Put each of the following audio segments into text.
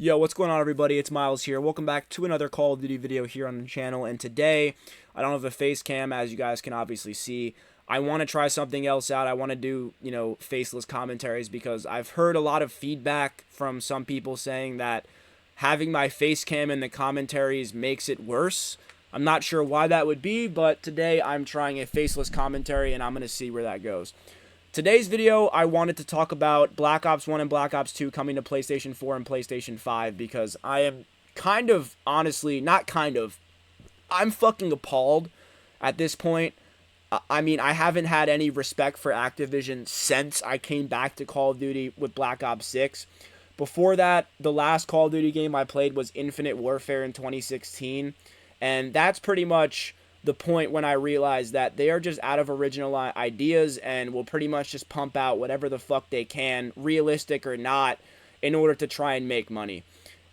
Yo, what's going on, everybody? It's Miles here. Welcome back to another Call of Duty video here on the channel. And today, I don't have a face cam, as you guys can obviously see. I want to try something else out. I want to do, faceless commentaries because I've heard a lot of feedback from some people saying that having my face cam in the commentaries makes it worse. I'm not sure why that would be, but today I'm trying a faceless commentary and I'm going to see where that goes. Today's video, I wanted to talk about Black Ops 1 and Black Ops 2 coming to PlayStation 4 and PlayStation 5 because I am I'm fucking appalled at this point. I haven't had any respect for Activision since I came back to Call of Duty with Black Ops 6. Before that, the last Call of Duty game I played was Infinite Warfare in 2016, and that's pretty much the point when I realized that they are just out of original ideas and will pretty much just pump out whatever the fuck they can, realistic or not, in order to try and make money.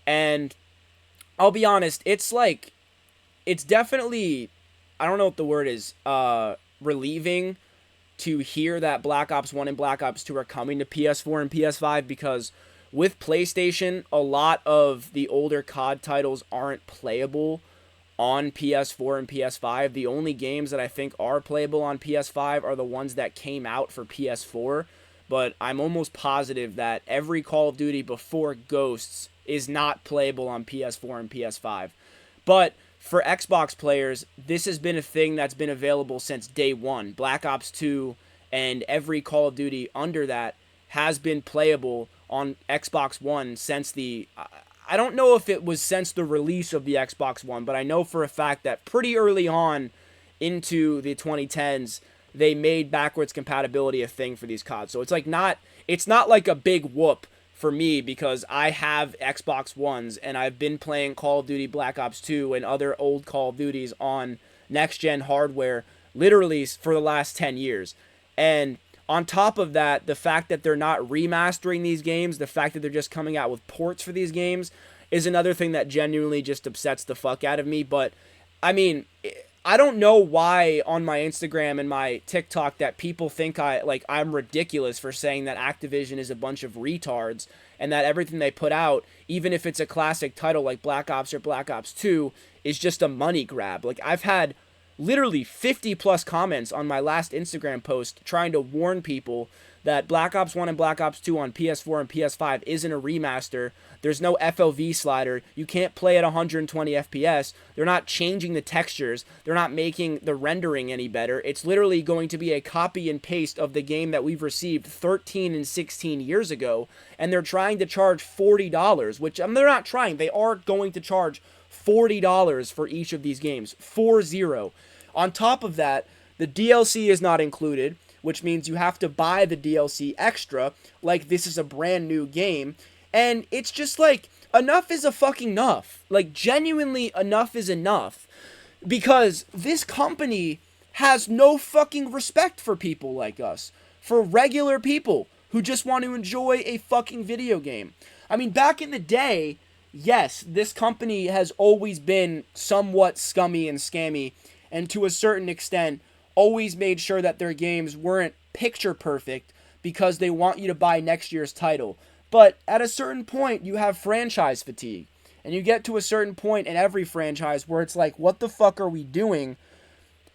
And I'll be honest, it's definitely, I don't know what the word is, relieving to hear that Black Ops 1 and Black Ops 2 are coming to PS4 and PS5 because with PlayStation, a lot of the older COD titles aren't playable on PS4 and PS5. The only games that I think are playable on PS5 are the ones that came out for PS4, but I'm almost positive that every Call of Duty before Ghosts is not playable on PS4 and PS5. But for Xbox players, this has been a thing that's been available since day one. Black Ops 2 and every Call of Duty under that has been playable on Xbox One since I don't know if it was since the release of the Xbox One, but I know for a fact that pretty early on into the 2010s, they made backwards compatibility a thing for these CODs. So it's not like a big whoop for me because I have Xbox Ones and I've been playing Call of Duty Black Ops 2 and other old Call of Duties on next-gen hardware literally for the last 10 years. And on top of that, the fact that they're not remastering these games, the fact that they're just coming out with ports for these games is another thing that genuinely just upsets the fuck out of me. But, I mean, I don't know why on my Instagram and my TikTok that people think I'm ridiculous for saying that Activision is a bunch of retards and that everything they put out, even if it's a classic title like Black Ops or Black Ops 2, is just a money grab. Like, I've had literally 50 plus comments on my last Instagram post trying to warn people that Black Ops 1 and Black Ops 2 on PS4 and PS5 isn't a remaster. There's no FLV slider. You can't play at 120 FPS. They're not changing the textures. They're not making the rendering any better. It's literally going to be a copy and paste of the game that we've received 13 and 16 years ago. And they're trying to charge $40, which they're not trying. They are going to charge $40 for each of these games. 40. On top of that, the DLC is not included, which means you have to buy the DLC extra, like this is a brand new game. And it's just like, enough is a fucking enough. Like, genuinely, enough is enough. Because this company has no fucking respect for people like us. For regular people who just want to enjoy a fucking video game. I mean, back in the day, yes, this company has always been somewhat scummy and scammy, and to a certain extent, always made sure that their games weren't picture perfect because they want you to buy next year's title. But at a certain point, you have franchise fatigue. And you get to a certain point in every franchise where it's like, what the fuck are we doing?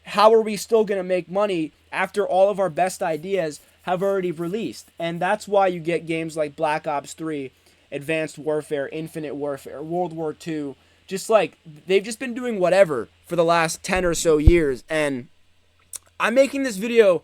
How are we still going to make money after all of our best ideas have already released? And that's why you get games like Black Ops 3, Advanced Warfare, Infinite Warfare, World War II. Just like, they've just been doing whatever for the last 10 or so years. And I'm making this video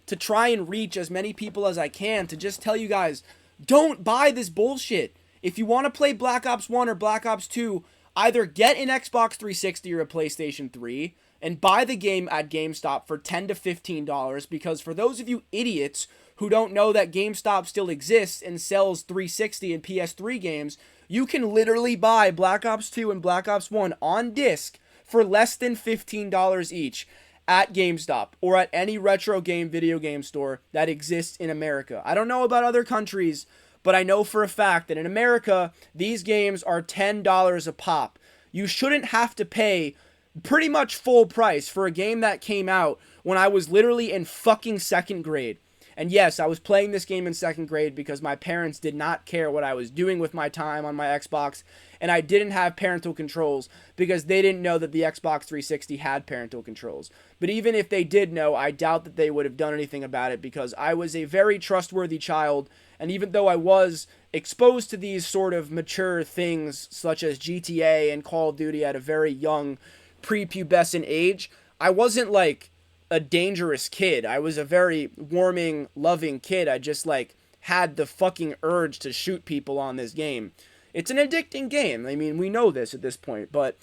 to try and reach as many people as I can to just tell you guys, don't buy this bullshit. If you want to play Black Ops 1 or Black Ops 2, either get an Xbox 360 or a PlayStation 3 and buy the game at GameStop for $10 to $15, because for those of you idiots who don't know that GameStop still exists and sells 360 and PS3 games, you can literally buy Black Ops 2 and Black Ops 1 on disc for less than $15 each at GameStop or at any retro game video game store that exists in America. I don't know about other countries, but I know for a fact that in America, these games are $10 a pop. You shouldn't have to pay pretty much full price for a game that came out when I was literally in fucking second grade. And yes, I was playing this game in second grade because my parents did not care what I was doing with my time on my Xbox, and I didn't have parental controls because they didn't know that the Xbox 360 had parental controls. But even if they did know, I doubt that they would have done anything about it because I was a very trustworthy child, and even though I was exposed to these sort of mature things such as GTA and Call of Duty at a very young, prepubescent age, I wasn't like a dangerous kid. I was a very warming, loving kid. I just like had the fucking urge to shoot people on this game. It's an addicting game. I mean, we know this at this point, but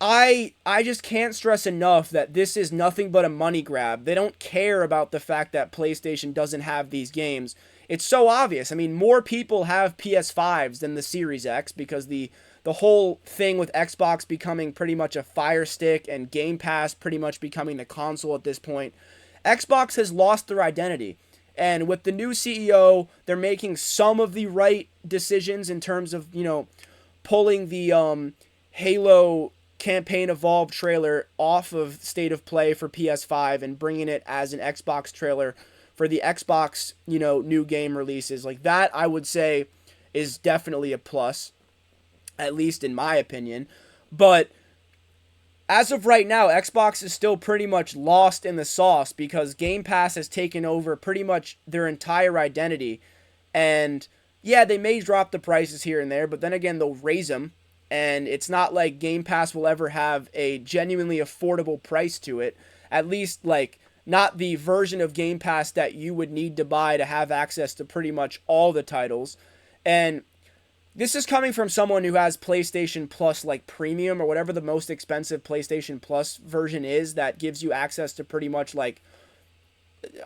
I just can't stress enough that this is nothing but a money grab. They don't care about the fact that PlayStation doesn't have these games. It's so obvious. I mean, more people have PS5s than the Series X because the whole thing with Xbox becoming pretty much a Fire Stick and Game Pass pretty much becoming the console at this point, Xbox has lost their identity. And with the new CEO, they're making some of the right decisions in terms of, pulling the Halo Campaign Evolved trailer off of State of Play for PS5 and bringing it as an Xbox trailer for the Xbox, new game releases. Like that, I would say, is definitely a plus, at least in my opinion. But as of right now, Xbox is still pretty much lost in the sauce because Game Pass has taken over pretty much their entire identity. And yeah, they may drop the prices here and there, but then again, they'll raise them. And it's not like Game Pass will ever have a genuinely affordable price to it. At least, like, not the version of Game Pass that you would need to buy to have access to pretty much all the titles. And this is coming from someone who has PlayStation Plus, like Premium or whatever the most expensive PlayStation Plus version is that gives you access to pretty much like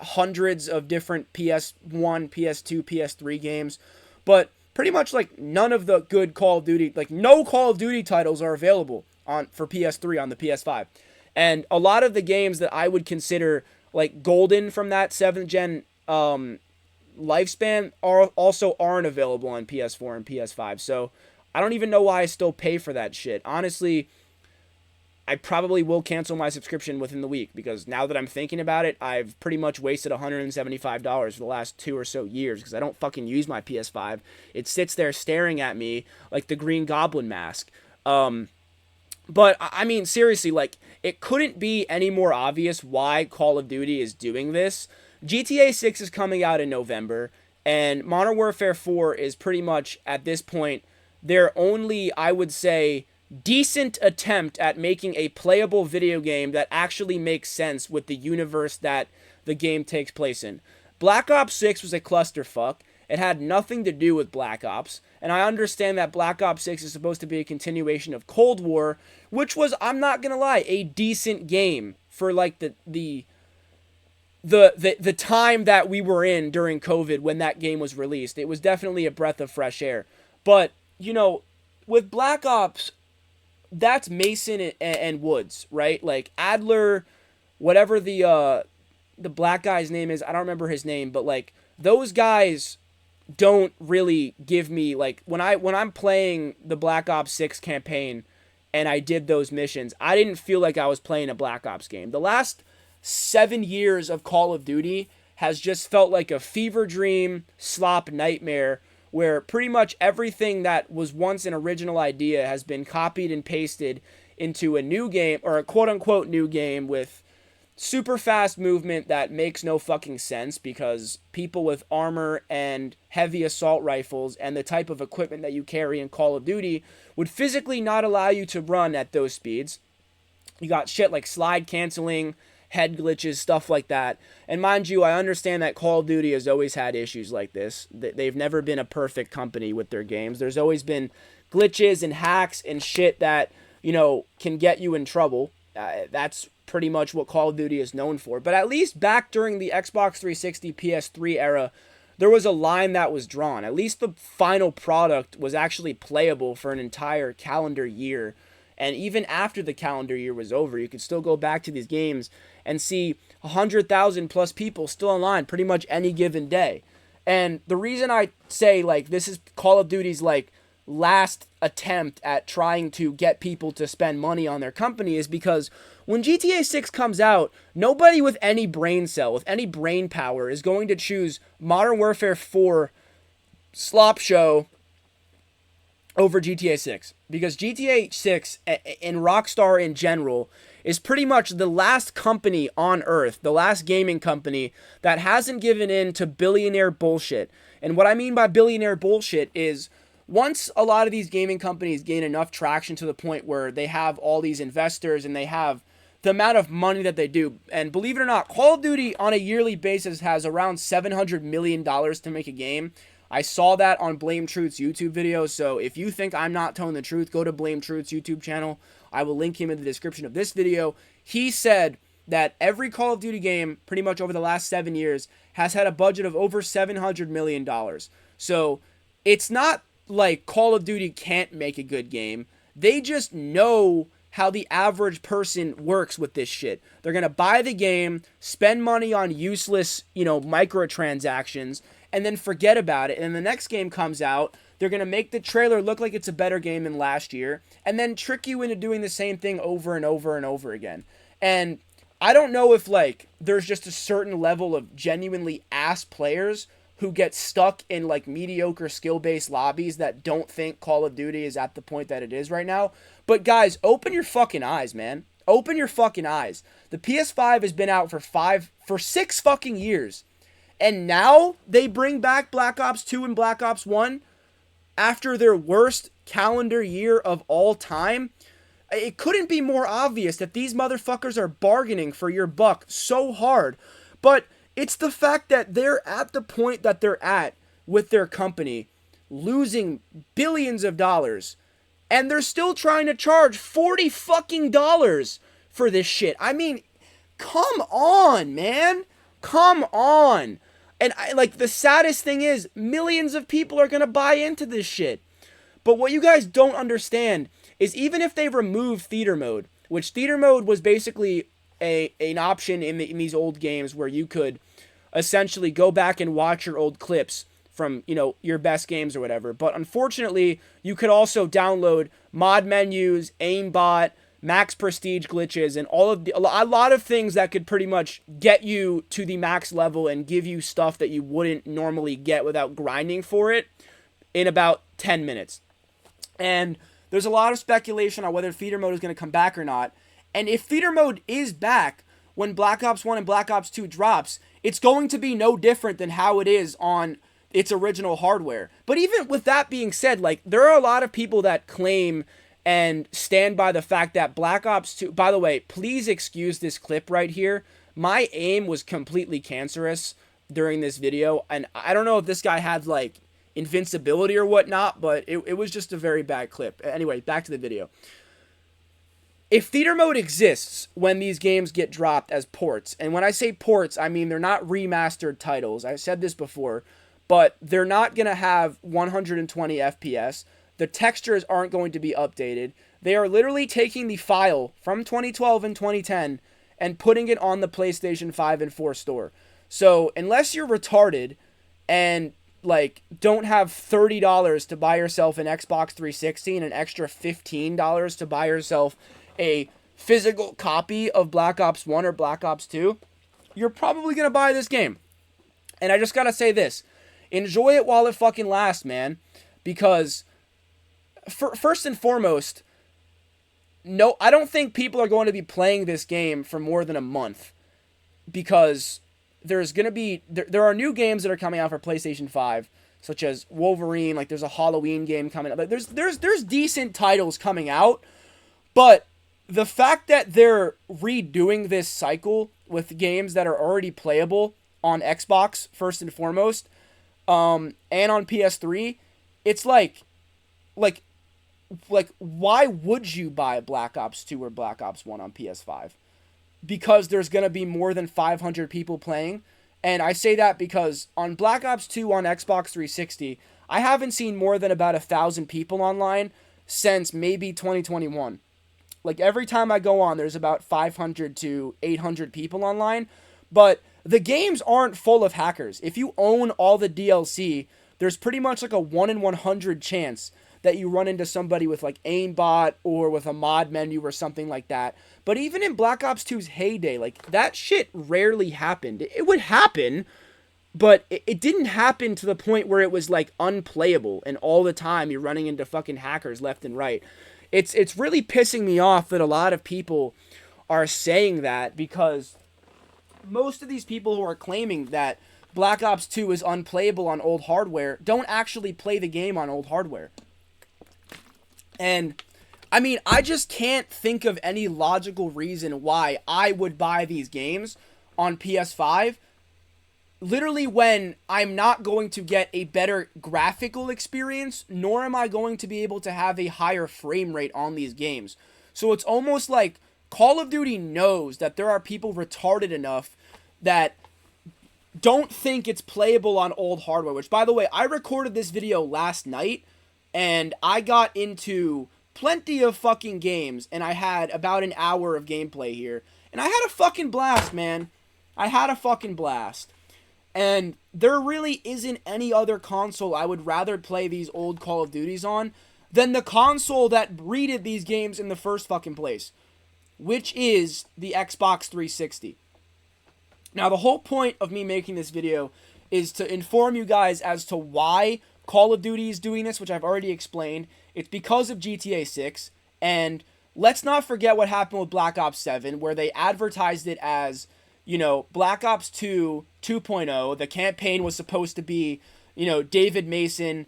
hundreds of different PS1, PS2, PS3 games. But pretty much like none of the good Call of Duty, like no Call of Duty titles are available for PS3 on the PS5. And a lot of the games that I would consider like golden from that 7th gen lifespan aren't available on PS4 and PS5. So I don't even know why I still pay for that shit. Honestly, I probably will cancel my subscription within the week because now that I'm thinking about it, I've pretty much wasted $175 for the last 2 or so years because I don't fucking use my PS5. It sits there staring at me like the Green Goblin mask. But I mean, seriously, like, it couldn't be any more obvious why Call of Duty is doing this. GTA 6 is coming out in November, and Modern Warfare 4 is pretty much, at this point, their only, I would say, decent attempt at making a playable video game that actually makes sense with the universe that the game takes place in. Black Ops 6 was a clusterfuck. It had nothing to do with Black Ops, and I understand that Black Ops 6 is supposed to be a continuation of Cold War, which was, I'm not gonna lie, a decent game for like the time that we were in during COVID when that game was released. It was definitely a breath of fresh air. But, with Black Ops, that's Mason and Woods, right? Like Adler, whatever the black guy's name is, I don't remember his name, but like those guys don't really give me like when I'm playing the Black Ops 6 campaign and I did those missions, I didn't feel like I was playing a Black Ops game. The last 7 years of Call of Duty has just felt like a fever dream slop nightmare where pretty much everything that was once an original idea has been copied and pasted into a new game, or a quote-unquote new game with super fast movement that makes no fucking sense because people with armor and heavy assault rifles and the type of equipment that you carry in Call of Duty would physically not allow you to run at those speeds. You got shit like slide canceling, head glitches, stuff like that. And mind you, I understand that Call of Duty has always had issues like this. They've never been a perfect company with their games. There's always been glitches and hacks and shit that, can get you in trouble. That's pretty much what Call of Duty is known for. But at least back during the Xbox 360 PS3 era, there was a line that was drawn. At least the final product was actually playable for an entire calendar year. And even after the calendar year was over, you could still go back to these games and see 100,000 plus people still online pretty much any given day. And the reason I say, like, this is Call of Duty's, like, last attempt at trying to get people to spend money on their company is because when GTA 6 comes out, nobody with any brain cell, with any brain power, is going to choose Modern Warfare 4 slop show over GTA 6. Because GTA 6 and Rockstar in general is pretty much the last company on Earth, the last gaming company that hasn't given in to billionaire bullshit. And what I mean by billionaire bullshit is once a lot of these gaming companies gain enough traction to the point where they have all these investors and they have the amount of money that they do, and believe it or not, Call of Duty on a yearly basis has around $700 million to make a game. I saw that on Blame Truth's YouTube video, so if you think I'm not telling the truth, go to Blame Truth's YouTube channel. I will link him in the description of this video. He said that every Call of Duty game, pretty much over the last 7 years, has had a budget of over $700 million. So it's not like Call of Duty can't make a good game. They just know how the average person works with this shit. They're going to buy the game, spend money on useless, microtransactions, and then forget about it. And then the next game comes out, they're going to make the trailer look like it's a better game than last year, and then trick you into doing the same thing over and over and over again. And I don't know if, there's just a certain level of genuinely ass players who get stuck in, mediocre skill-based lobbies that don't think Call of Duty is at the point that it is right now. But, guys, open your fucking eyes, man. Open your fucking eyes. The PS5 has been out for 6 fucking years. And now they bring back Black Ops 2 and Black Ops 1 after their worst calendar year of all time. It couldn't be more obvious that these motherfuckers are bargaining for your buck so hard. But it's the fact that they're at the point that they're at with their company, losing billions of dollars, and they're still trying to charge $40 fucking dollars for this shit. I mean, come on, man. Come on. And the saddest thing is, millions of people are going to buy into this shit. But what you guys don't understand is even if they remove theater mode, which theater mode was basically an option in these old games where you could essentially go back and watch your old clips from, your best games or whatever. But unfortunately, you could also download mod menus, aimbot, max prestige glitches, and a lot of things that could pretty much get you to the max level and give you stuff that you wouldn't normally get without grinding for it in about 10 minutes. And there's a lot of speculation on whether theater mode is going to come back or not. And if theater mode is back when Black Ops 1 and Black Ops 2 drops, it's going to be no different than how it is on its original hardware. But even with that being said, there are a lot of people that claim and stand by the fact that Black Ops 2... By the way, please excuse this clip right here. My aim was completely cancerous during this video, and I don't know if this guy had, invincibility or whatnot, but it was just a very bad clip. Anyway, back to the video. If theater mode exists when these games get dropped as ports, and when I say ports, I mean they're not remastered titles. I said this before, but they're not going to have 120 FPS. The textures aren't going to be updated. They are literally taking the file from 2012 and 2010 and putting it on the PlayStation 5 and 4 store. So unless you're retarded and don't have $30 to buy yourself an Xbox 360 and an extra $15 to buy yourself a physical copy of Black Ops 1 or Black Ops 2, you're probably going to buy this game. And I just got to say this. Enjoy it while it fucking lasts, man. Because, first and foremost, no, I don't think people are going to be playing this game for more than a month. Because there's going to be... There are new games that are coming out for PlayStation 5, such as Wolverine. There's a Halloween game coming out. There's decent titles coming out. But the fact that they're redoing this cycle with games that are already playable on Xbox, first and foremost, and on PS3, it's why would you buy Black Ops 2 or Black Ops 1 on PS5? Because there's going to be more than 500 people playing. And I say that because on Black Ops 2 on Xbox 360, I haven't seen more than about 1,000 people online since maybe 2021. Every time I go on, there's about 500 to 800 people online. But the games aren't full of hackers. If you own all the DLC, there's pretty much like a 1 in 100 chance that you run into somebody with like aimbot or with a mod menu or something like that. But even in Black Ops 2's heyday, like that shit rarely happened. It would happen, but it didn't happen to the point where it was like unplayable and all the time you're running into fucking hackers left and right. It's really pissing me off that a lot of people are saying that, because most of these people who are claiming that Black Ops 2 is unplayable on old hardware don't actually play the game on old hardware. And I mean, I just can't think of any logical reason why I would buy these games on PS5, literally, when I'm not going to get a better graphical experience, nor am I going to be able to have a higher frame rate on these games. So it's almost like Call of Duty knows that there are people retarded enough that don't think it's playable on old hardware, which, by the way, I recorded this video last night, and I got into plenty of fucking games, and I had about an hour of gameplay here, and I had a fucking blast, man. I had a fucking blast. And there really isn't any other console I would rather play these old Call of Duties on than the console that breeded these games in the first fucking place, which is the Xbox 360. Now, the whole point of me making this video is to inform you guys as to why Call of Duty is doing this, which I've already explained. It's because of GTA 6, and let's not forget what happened with Black Ops 7, where they advertised it as, you know, Black Ops 2 2.0. The campaign was supposed to be, you know, David Mason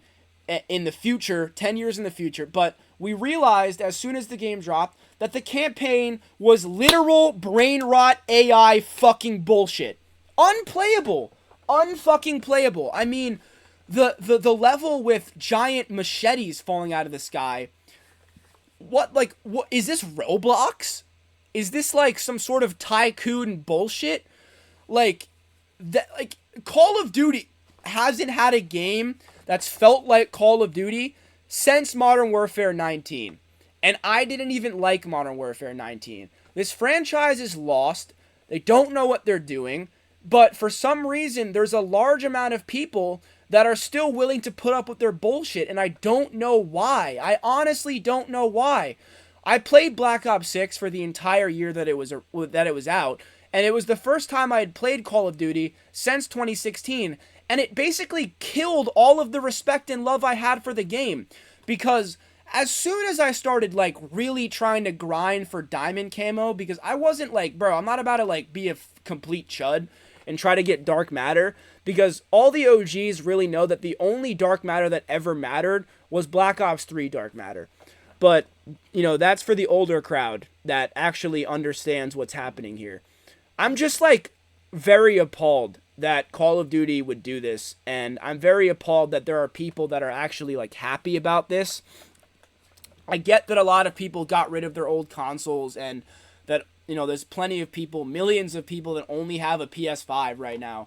in the future, 10 years in the future. But we realized as soon as the game dropped that the campaign was literal brain rot AI fucking bullshit. Unplayable. Unfucking playable. I mean, the level with giant machetes falling out of the sky. What is this, Roblox? Is this like some sort of tycoon bullshit? Like Call of Duty hasn't had a game that's felt like Call of Duty since Modern Warfare 19. And I didn't even like Modern Warfare 19. This franchise is lost. They don't know what they're doing. But for some reason, there's a large amount of people that are still willing to put up with their bullshit. And I don't know why. I honestly don't know why. I played Black Ops 6 for the entire year that it was out. And it was the first time I had played Call of Duty since 2016. And it basically killed all of the respect and love I had for the game. Because as soon as I started, like, really trying to grind for diamond camo, because I wasn't like, bro, I'm not about to, like, be a complete chud and try to get dark matter. Because all the OGs really know that the only dark matter that ever mattered was Black Ops 3 dark matter. But, you know, that's for the older crowd that actually understands what's happening here. I'm just, like, very appalled that Call of Duty would do this. And I'm very appalled that there are people that are actually, like, happy about this. I get that a lot of people got rid of their old consoles and that, you know, there's plenty of people, millions of people that only have a PS5 right now.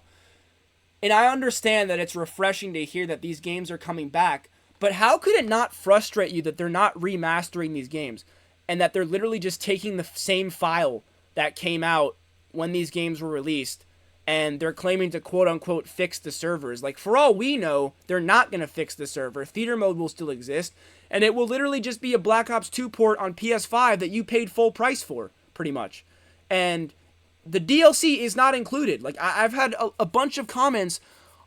And I understand that it's refreshing to hear that these games are coming back. But how could it not frustrate you that they're not remastering these games and that they're literally just taking the same file that came out when these games were released and they're claiming to quote-unquote fix the servers? Like, for all we know, they're not going to fix the server. Theater mode will still exist, and it will literally just be a Black Ops 2 port on PS5 that you paid full price for, pretty much. And the DLC is not included. Like, I've had a bunch of comments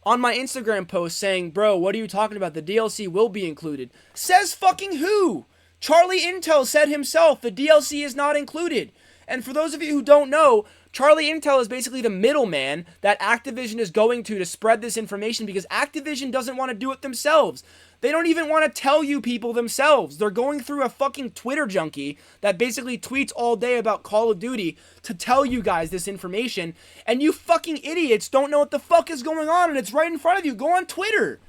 on my Instagram post saying, bro, what are you talking about? The DLC will be included. Says fucking who? Charlie Intel said himself the DLC is not included. And for those of you who don't know, Charlie Intel is basically the middleman that Activision is going to spread this information, because Activision doesn't want to do it themselves. They don't even want to tell you people themselves. They're going through a fucking Twitter junkie that basically tweets all day about Call of Duty to tell you guys this information, and you fucking idiots don't know what the fuck is going on, and it's right in front of you. Go on Twitter.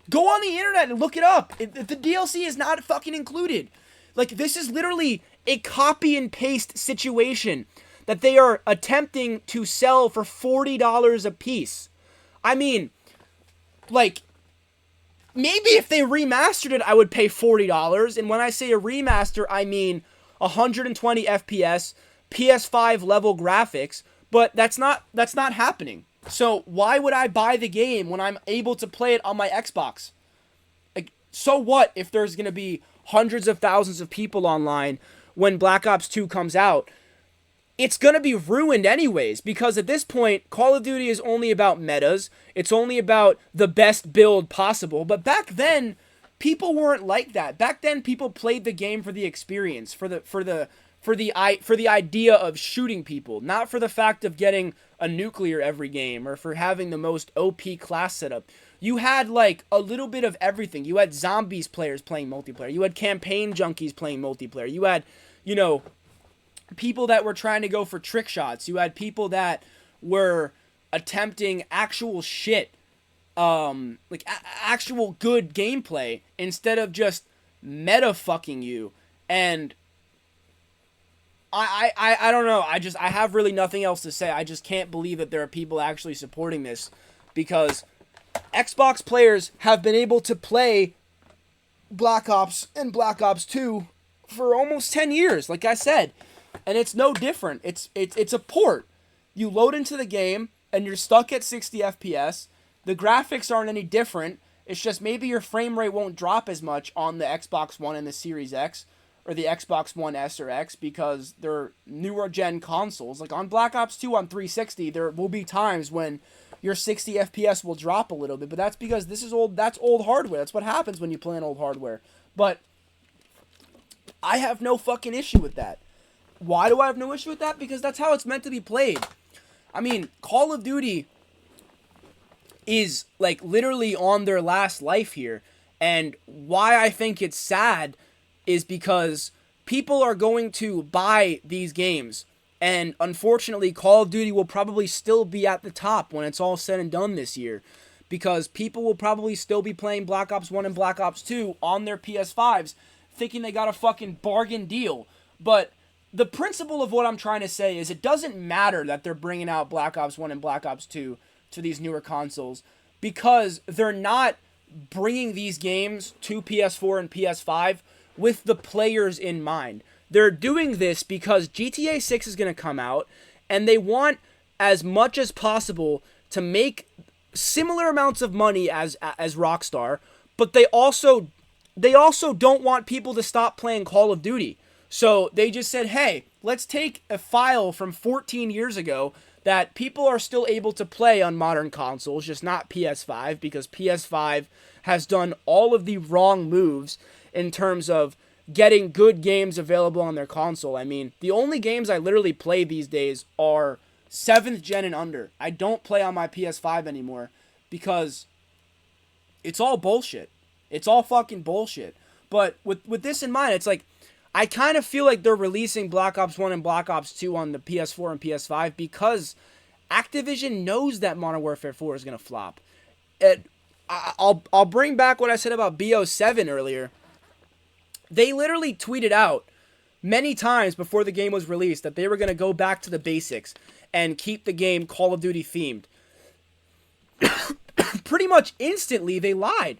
Go on the internet and look it up. If the DLC is not fucking included. Like, this is literally a copy and paste situation that they are attempting to sell for $40 a piece. I mean, like, maybe if they remastered it, I would pay $40. And when I say a remaster, I mean 120 FPS, PS5 level graphics. But that's not happening. So why would I buy the game when I'm able to play it on my Xbox? Like, so what if there's going to be hundreds of thousands of people online when Black Ops 2 comes out? It's going to be ruined anyways, because at this point, Call of Duty is only about metas. It's only about the best build possible. But back then, people weren't like that. Back then, people played the game for the experience, for the idea of shooting people, not for the fact of getting a nuclear every game or for having the most OP class setup. You had like a little bit of everything. You had zombies players playing multiplayer. You had campaign junkies playing multiplayer. You had, you know, people that were trying to go for trick shots. You had people that were attempting actual shit, actual good gameplay instead of just meta fucking you. And I don't know. I have really nothing else to say. I just can't believe that there are people actually supporting this, because Xbox players have been able to play Black Ops and Black Ops 2 for almost 10 years, like I said. And it's no different. It's a port. You load into the game and you're stuck at 60 FPS. The graphics aren't any different. It's just maybe your frame rate won't drop as much on the Xbox One and the Series X or the Xbox One S or X because they're newer gen consoles. Like on Black Ops 2 on 360, there will be times when your 60 FPS will drop a little bit, but that's because this is old. That's old hardware. That's what happens when you play on old hardware. But I have no fucking issue with that. Why do I have no issue with that? Because that's how it's meant to be played. I mean, Call of Duty is like literally on their last life here. And why I think it's sad is because people are going to buy these games. And unfortunately, Call of Duty will probably still be at the top when it's all said and done this year. Because people will probably still be playing Black Ops 1 and Black Ops 2 on their PS5s thinking they got a fucking bargain deal. But the principle of what I'm trying to say is it doesn't matter that they're bringing out Black Ops 1 and Black Ops 2 to these newer consoles, because they're not bringing these games to PS4 and PS5 with the players in mind. They're doing this because GTA 6 is going to come out, and they want as much as possible to make similar amounts of money as Rockstar, but they also don't want people to stop playing Call of Duty. So they just said, hey, let's take a file from 14 years ago that people are still able to play on modern consoles, just not PS5, because PS5 has done all of the wrong moves in terms of getting good games available on their console. I mean, the only games I literally play these days are 7th gen and under. I don't play on my PS5 anymore because it's all bullshit. It's all fucking bullshit. But with this in mind, it's like, I kind of feel like they're releasing Black Ops 1 and Black Ops 2 on the PS4 and PS5 because Activision knows that Modern Warfare 4 is going to flop. I'll bring back what I said about BO7 earlier. They literally tweeted out many times before the game was released that they were going to go back to the basics and keep the game Call of Duty themed. Pretty much instantly, they lied.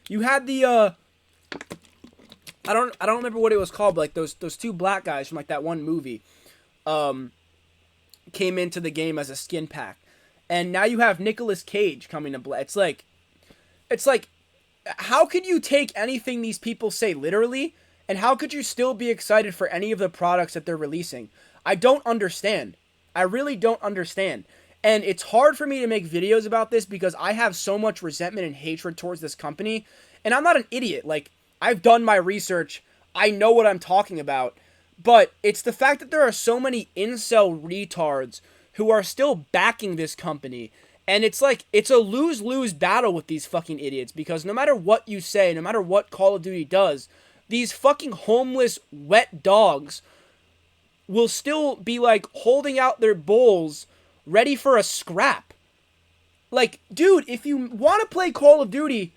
You had the I don't remember what it was called, but like those two black guys from like that one movie came into the game as a skin pack. And now you have Nicolas Cage coming to play. It's like how could you take anything these people say literally, and how could you still be excited for any of the products that they're releasing? I don't understand. I really don't understand. And it's hard for me to make videos about this because I have so much resentment and hatred towards this company. And I'm not an idiot. Like, I've done my research. I know what I'm talking about. But it's the fact that there are so many incel retards who are still backing this company. And it's like, it's a lose-lose battle with these fucking idiots. Because no matter what you say, no matter what Call of Duty does, these fucking homeless, wet dogs will still be like holding out their bowls ready for a scrap. Like, dude, if you want to play Call of Duty,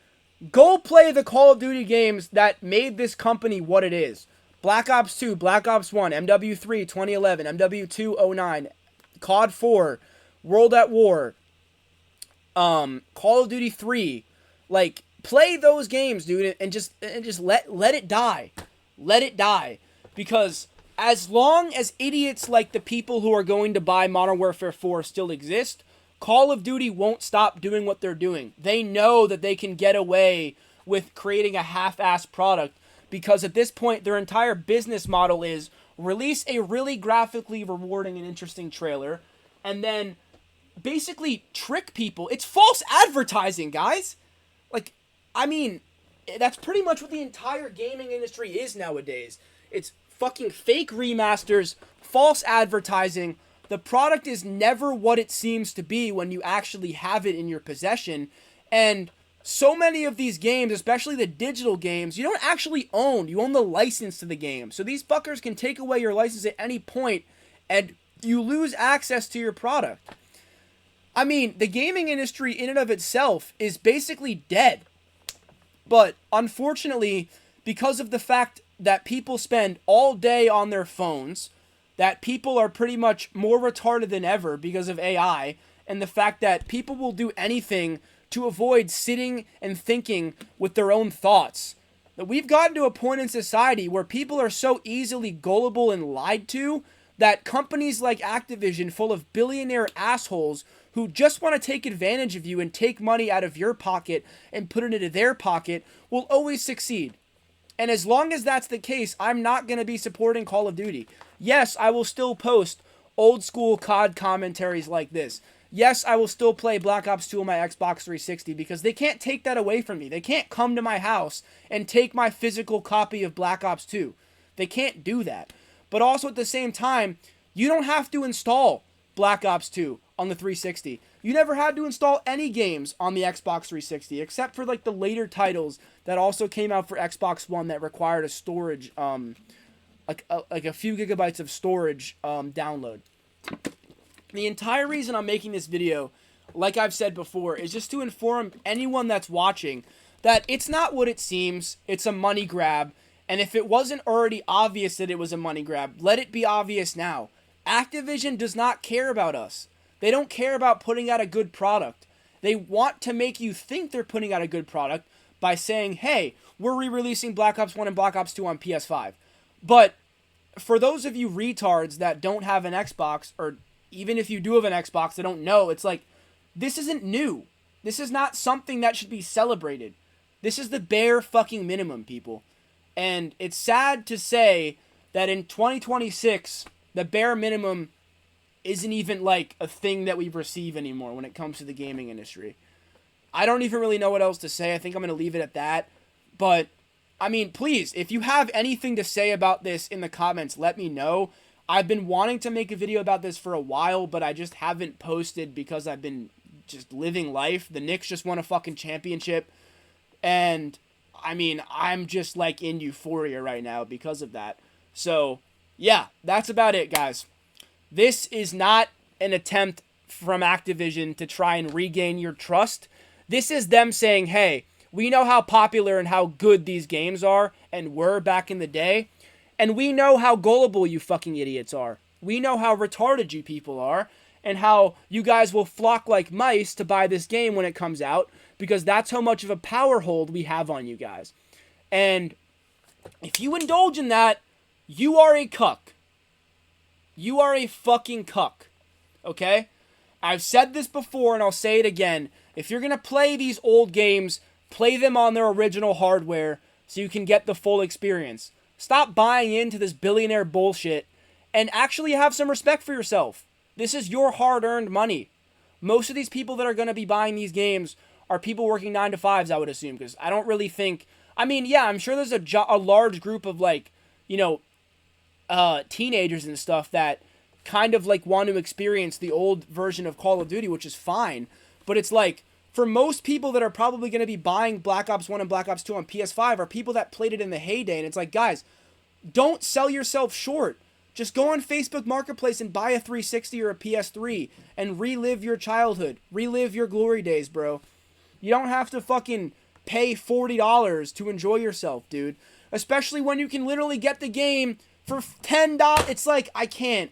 go play the Call of Duty games that made this company what it is. Black Ops 2, Black Ops 1, MW3 2011, MW2 09, COD 4, World at War, Call of Duty 3. Like, play those games, dude, and just let it die. Let it die. Because as long as idiots like the people who are going to buy Modern Warfare 4 still exist, Call of Duty won't stop doing what they're doing. They know that they can get away with creating a half-assed product because at this point, their entire business model is release a really graphically rewarding and interesting trailer and then basically trick people. It's false advertising, guys. Like, I mean, that's pretty much what the entire gaming industry is nowadays. It's fucking fake remasters, false advertising. The product is never what it seems to be when you actually have it in your possession. And so many of these games, especially the digital games, you don't actually own. You own the license to the game. So these fuckers can take away your license at any point and you lose access to your product. I mean, the gaming industry in and of itself is basically dead. But unfortunately, because of the fact that people spend all day on their phones, that people are pretty much more retarded than ever because of AI, and the fact that people will do anything to avoid sitting and thinking with their own thoughts. That we've gotten to a point in society where people are so easily gullible and lied to that companies like Activision, full of billionaire assholes who just want to take advantage of you and take money out of your pocket and put it into their pocket, will always succeed. And as long as that's the case, I'm not going to be supporting Call of Duty. Yes, I will still post old school COD commentaries like this. Yes, I will still play Black Ops 2 on my Xbox 360 because they can't take that away from me. They can't come to my house and take my physical copy of Black Ops 2. They can't do that. But also at the same time, you don't have to install Black Ops 2 on the 360. You never had to install any games on the Xbox 360 except for like the later titles that also came out for Xbox One that required a storage, like a few gigabytes of storage download. The entire reason I'm making this video, like I've said before, is just to inform anyone that's watching that it's not what it seems. It's a money grab. And if it wasn't already obvious that it was a money grab, let it be obvious now. Activision does not care about us. They don't care about putting out a good product. They want to make you think they're putting out a good product by saying, hey, we're re-releasing Black Ops 1 and Black Ops 2 on PS5. But for those of you retards that don't have an Xbox, or even if you do have an Xbox, they don't know, it's like, this isn't new. This is not something that should be celebrated. This is the bare fucking minimum, people. And it's sad to say that in 2026, the bare minimum isn't even like a thing that we receive anymore when it comes to the gaming industry. I don't even really know what else to say. I think I'm going to leave it at that. But, I mean, please, if you have anything to say about this in the comments, let me know. I've been wanting to make a video about this for a while, but I just haven't posted because I've been just living life. The Knicks just won a fucking championship. And, I mean, I'm just like in euphoria right now because of that. So, yeah, that's about it, guys. This is not an attempt from Activision to try and regain your trust. This is them saying, hey, we know how popular and how good these games are and were back in the day. And we know how gullible you fucking idiots are. We know how retarded you people are. And how you guys will flock like mice to buy this game when it comes out. Because that's how much of a power hold we have on you guys. And if you indulge in that, you are a cuck. You are a fucking cuck. Okay? I've said this before and I'll say it again. If you're going to play these old games, play them on their original hardware so you can get the full experience. Stop buying into this billionaire bullshit and actually have some respect for yourself. This is your hard-earned money. Most of these people that are going to be buying these games are people working 9 to 5s, I would assume, because I don't really think... I mean, yeah, I'm sure there's a large group of, like, you know, teenagers and stuff that kind of, like, want to experience the old version of Call of Duty, which is fine. But it's like, for most people that are probably going to be buying Black Ops 1 and Black Ops 2 on PS5 are people that played it in the heyday. And it's like, guys, don't sell yourself short. Just go on Facebook Marketplace and buy a 360 or a PS3 and relive your childhood. Relive your glory days, bro. You don't have to fucking pay $40 to enjoy yourself, dude. Especially when you can literally get the game for $10. It's like, I can't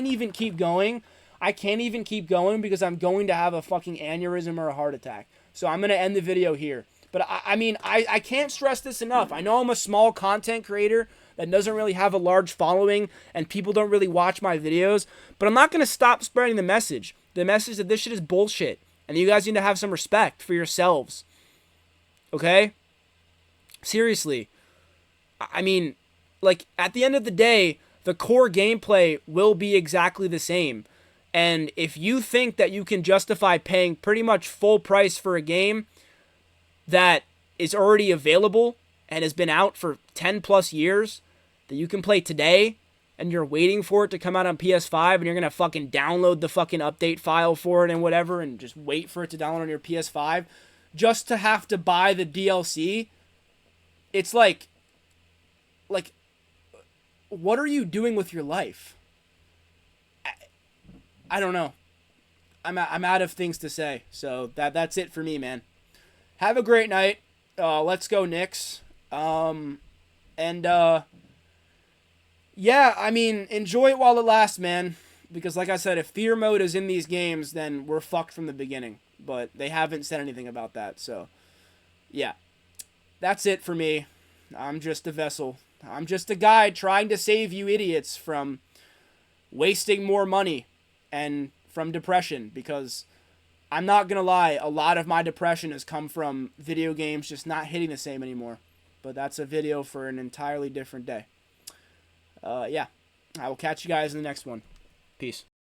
even keep going. I can't even keep going because I'm going to have a fucking aneurysm or a heart attack. So I'm going to end the video here. But I mean, I can't stress this enough. I know I'm a small content creator that doesn't really have a large following and people don't really watch my videos, but I'm not going to stop spreading the message. the message that this shit is bullshit. And you guys need to have some respect for yourselves. Okay? Seriously. I mean, like, at the end of the day, the core gameplay will be exactly the same. And if you think that you can justify paying pretty much full price for a game that is already available and has been out for 10 plus years, that you can play today, and you're waiting for it to come out on PS5, and you're going to fucking download the fucking update file for it and whatever, and just wait for it to download on your PS5, just to have to buy the DLC, it's like, what are you doing with your life? I don't know. I'm out of things to say. So that's it for me, man. Have a great night. Let's go Knicks. Yeah, I mean, enjoy it while it lasts, man. Because like I said, if fear mode is in these games, then we're fucked from the beginning. But they haven't said anything about that. So, yeah. That's it for me. I'm just a vessel. I'm just a guy trying to save you idiots from wasting more money and from depression, because I'm not going to lie, a lot of my depression has come from video games just not hitting the same anymore. But that's a video for an entirely different day. Yeah, I will catch you guys in the next one. Peace.